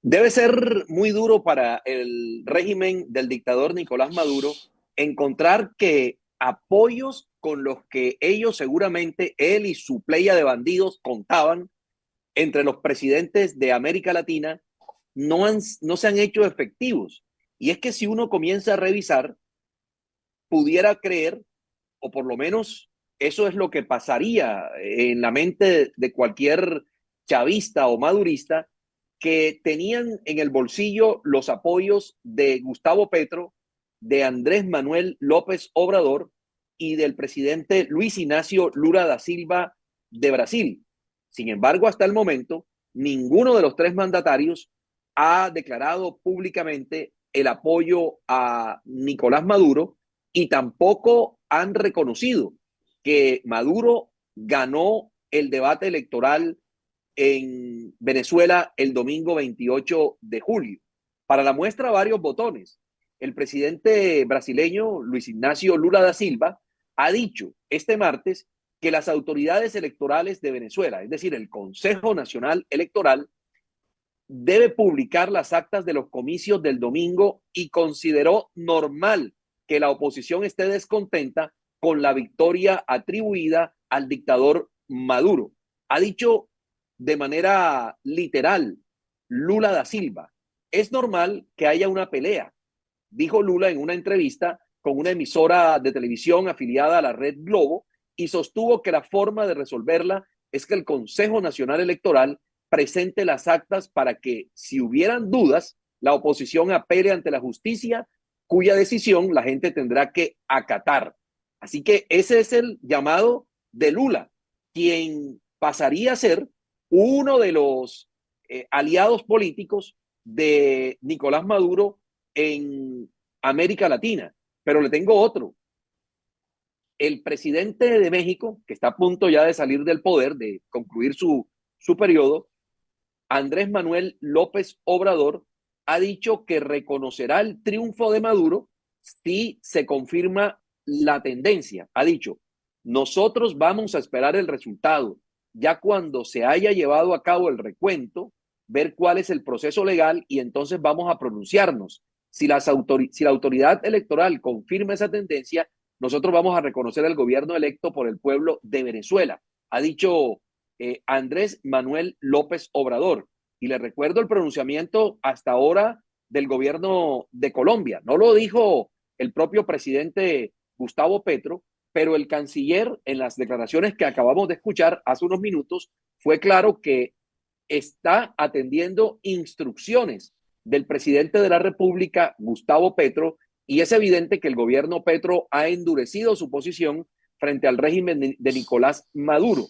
Debe ser muy duro para el régimen del dictador Nicolás Maduro encontrar que apoyos con los que ellos seguramente, él y su playa de bandidos contaban entre los presidentes de América Latina, no se han hecho efectivos. Y es que si uno comienza a revisar, pudiera creer, o por lo menos eso es lo que pasaría en la mente de cualquier chavista o madurista, que tenían en el bolsillo los apoyos de Gustavo Petro, de Andrés Manuel López Obrador y del presidente Luis Ignacio Lula da Silva de Brasil. Sin embargo, hasta el momento, ninguno de los tres mandatarios ha declarado públicamente el apoyo a Nicolás Maduro y tampoco han reconocido que Maduro ganó el debate electoral en Venezuela el domingo 28 de julio. Para la muestra, varios botones. El presidente brasileño Luis Ignacio Lula da Silva ha dicho este martes que las autoridades electorales de Venezuela, es decir, el Consejo Nacional Electoral, debe publicar las actas de los comicios del domingo y consideró normal que la oposición esté descontenta con la victoria atribuida al dictador Maduro. Ha dicho de manera literal Lula da Silva, es normal que haya una pelea, dijo Lula en una entrevista con una emisora de televisión afiliada a la red Globo, y sostuvo que la forma de resolverla es que el Consejo Nacional Electoral presente las actas para que, si hubieran dudas, la oposición apele ante la justicia, cuya decisión la gente tendrá que acatar. Así que ese es el llamado de Lula, quien pasaría a ser uno de los aliados políticos de Nicolás Maduro en América Latina. Pero le tengo otro. El presidente de México, que está a punto ya de salir del poder, de concluir su periodo, Andrés Manuel López Obrador, ha dicho que reconocerá el triunfo de Maduro si se confirma la tendencia. Ha dicho, nosotros vamos a esperar el resultado, ya cuando se haya llevado a cabo el recuento, ver cuál es el proceso legal y entonces vamos a pronunciarnos. Si la autoridad electoral confirma esa tendencia, nosotros vamos a reconocer el gobierno electo por el pueblo de Venezuela, ha dicho Andrés Manuel López Obrador. Y le recuerdo el pronunciamiento hasta ahora del gobierno de Colombia. No lo dijo el propio presidente Gustavo Petro, pero el canciller en las declaraciones que acabamos de escuchar hace unos minutos fue claro que está atendiendo instrucciones del presidente de la República, Gustavo Petro, y es evidente que el gobierno Petro ha endurecido su posición frente al régimen de Nicolás Maduro.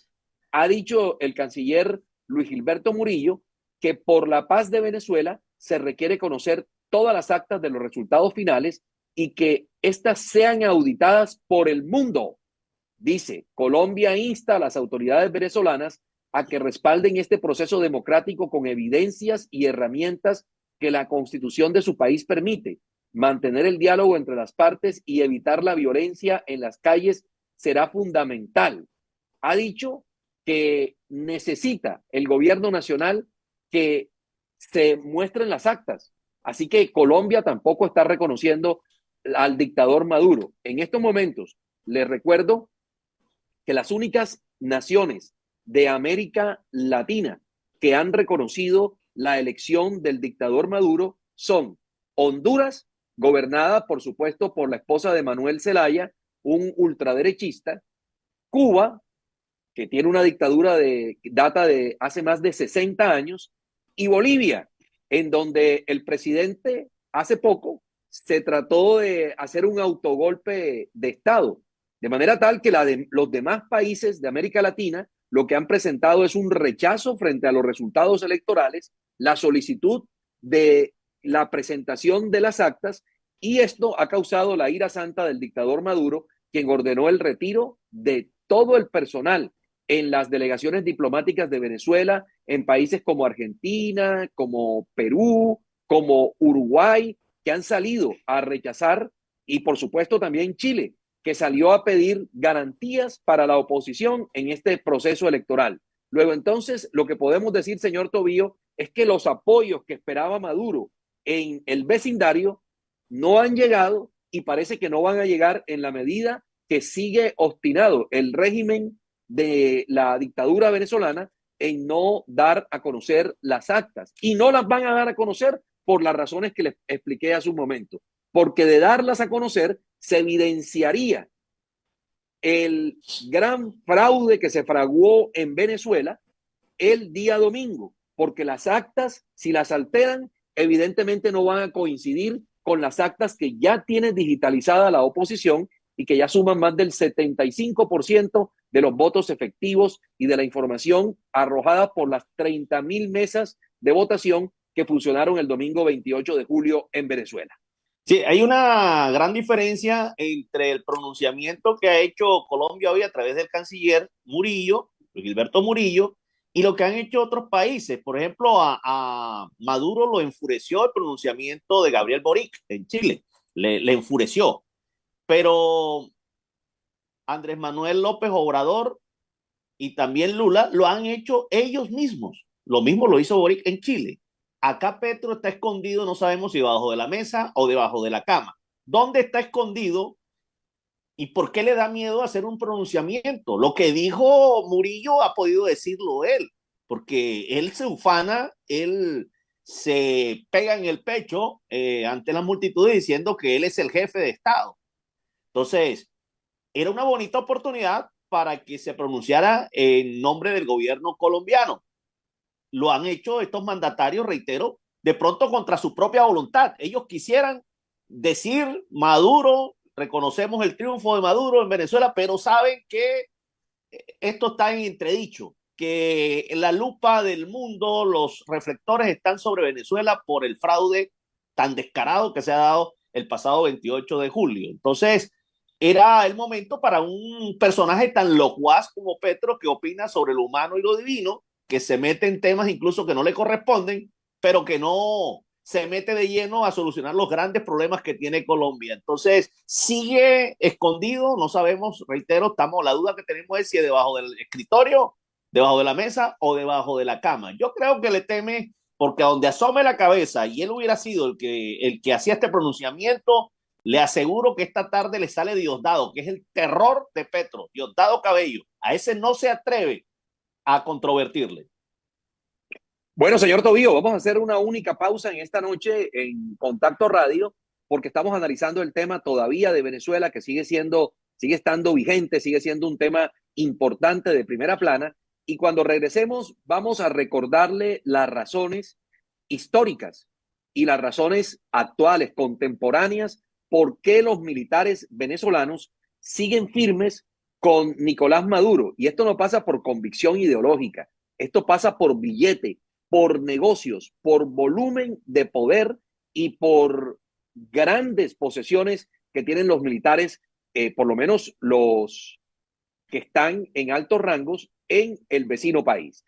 Ha dicho el canciller Luis Gilberto Murillo que por la paz de Venezuela se requiere conocer todas las actas de los resultados finales y que éstas sean auditadas por el mundo. Dice, Colombia insta a las autoridades venezolanas a que respalden este proceso democrático con evidencias y herramientas que la constitución de su país permite. Mantener el diálogo entre las partes y evitar la violencia en las calles será fundamental. Ha dicho que necesita el gobierno nacional que se muestren las actas. Así que Colombia tampoco está reconociendo al dictador Maduro. En estos momentos, les recuerdo que las únicas naciones de América Latina que han reconocido la elección del dictador Maduro son Honduras, gobernada por supuesto por la esposa de Manuel Zelaya, un ultraderechista; Cuba, que tiene una dictadura de data de hace más de 60 años, y Bolivia, en donde el presidente hace poco se trató de hacer un autogolpe de Estado, de manera tal que los demás países de América Latina lo que han presentado es un rechazo frente a los resultados electorales, la solicitud de la presentación de las actas, y esto ha causado la ira santa del dictador Maduro, quien ordenó el retiro de todo el personal en las delegaciones diplomáticas de Venezuela, en países como Argentina, como Perú, como Uruguay, que han salido a rechazar, y por supuesto también Chile, que salió a pedir garantías para la oposición en este proceso electoral. Luego entonces, lo que podemos decir, señor Tobío, es que los apoyos que esperaba Maduro en el vecindario no han llegado y parece que no van a llegar en la medida que sigue obstinado el régimen de la dictadura venezolana en no dar a conocer las actas. Y no las van a dar a conocer por las razones que les expliqué hace un momento. Porque de darlas a conocer se evidenciaría el gran fraude que se fraguó en Venezuela el día domingo, porque las actas, si las alteran, evidentemente no van a coincidir con las actas que ya tiene digitalizada la oposición y que ya suman más del 75% de los votos efectivos y de la información arrojada por las 30.000 mesas de votación que funcionaron el domingo 28 de julio en Venezuela. Sí, hay una gran diferencia entre el pronunciamiento que ha hecho Colombia hoy a través del canciller Murillo, Gilberto Murillo, y lo que han hecho otros países. Por ejemplo, a Maduro lo enfureció el pronunciamiento de Gabriel Boric en Chile, le enfureció. Pero Andrés Manuel López Obrador y también Lula lo han hecho ellos mismos. Lo mismo lo hizo Boric en Chile. Acá Petro está escondido, no sabemos si debajo de la mesa o debajo de la cama. ¿Dónde está escondido y por qué le da miedo hacer un pronunciamiento? Lo que dijo Murillo ha podido decirlo él, porque él se ufana, él se pega en el pecho ante las multitudes diciendo que él es el jefe de Estado. Entonces, era una bonita oportunidad para que se pronunciara en nombre del gobierno colombiano. Lo han hecho estos mandatarios, reitero, de pronto contra su propia voluntad. Ellos quisieran decir Maduro, reconocemos el triunfo de Maduro en Venezuela, pero saben que esto está en entredicho, que la lupa del mundo, los reflectores están sobre Venezuela por el fraude tan descarado que se ha dado el pasado 28 de julio. Entonces, era el momento para un personaje tan locuaz como Petro, que opina sobre lo humano y lo divino, que se mete en temas incluso que no le corresponden, pero que no se mete de lleno a solucionar los grandes problemas que tiene Colombia. Entonces, sigue escondido, no sabemos, reitero, la duda que tenemos es si es debajo del escritorio, debajo de la mesa o debajo de la cama. Yo creo que le teme porque a donde asome la cabeza y él hubiera sido el que hacía este pronunciamiento, le aseguro que esta tarde le sale Diosdado, que es el terror de Petro, Diosdado Cabello. A ese no se atreve a controvertirle. Bueno, señor Tobío, vamos a hacer una única pausa en esta noche en Contacto Radio, porque estamos analizando el tema todavía de Venezuela, que sigue estando vigente, sigue siendo un tema importante de primera plana. Y cuando regresemos, vamos a recordarle las razones históricas y las razones actuales, contemporáneas, por qué los militares venezolanos siguen firmes con Nicolás Maduro. Y esto no pasa por convicción ideológica, esto pasa por billete, por negocios, por volumen de poder y por grandes posesiones que tienen los militares, por lo menos los que están en altos rangos en el vecino país.